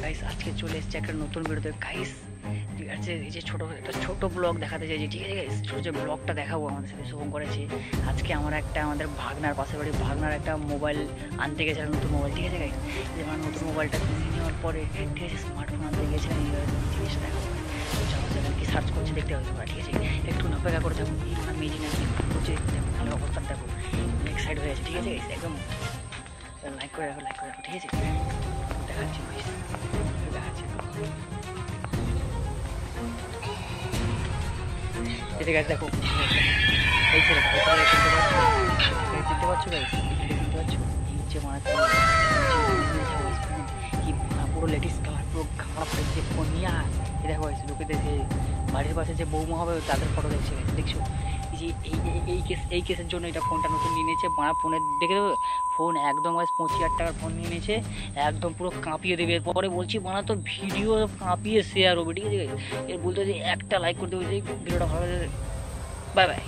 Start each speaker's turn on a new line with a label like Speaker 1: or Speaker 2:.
Speaker 1: Guys আজকে চলে এসেছে একটা নতুন ভিডিওতে গাইস। ঠিক আছে, এই যে ছোট ব্লগ দেখাতে চাইছি, ঠিক আছে গাইস। ছোট যে ব্লগটা দেখাবো আমাদের সাথে শুভ করেছে। আজকে আমাদের ভাগনার পাশের বাড়ি ভাগনার একটা মোবাইল আনতে গেছিলাম, নতুন মোবাইল, ঠিক আছে গাইস। যে আমার নতুন মোবাইলটা কিনে নেওয়ার পরে ঠিক আছে স্মার্টফোন আনতে গেছিলাম, জিনিসটা দেখাবো। কি সার্চ করছে দেখতে হবে তোমরা, ঠিক আছে। একটু অপেক্ষা করে থাকুন। মেজি না হচ্ছে ভালো অবস্থান দেখো, এক্সাইট হয়ে আছে, ঠিক আছে গাইস। একদম লাইক করে রাখো, ঠিক আছে। দেখাচ্ছি দেখাচ্ছি এদিকে গাছ দেখো, এই ছেলেটা চিনতে পারছো গাইস, চিনতে পারছো? নিচে মারাতে কি পুরো লেডিস কালার, পুরো খারাপ হয়েছে ফোন নিয়ে। এই দেখো গাইস, লোকেদের যে বাড়ির পাশে যে বৌমা হবে তাদের ফটো দেখছে, দেখছো? যে এই কেসের জন্য এটা ফোনটা নতুন নিয়ে নিয়েছে। মারা ফোনের দেখে দেবে, ফোন একদম 25,000 টাকার ফোন নিয়ে নিয়েছে, একদম পুরো কাঁপিয়ে দেবে। এরপরে বলছি মারা তো ভিডিও কাঁপিয়ে শেয়ার হবে, ঠিক আছে। এর বলতে যে একটা লাইক করতে হবে, ভিডিওটা ভালো লাগে। Bye bye.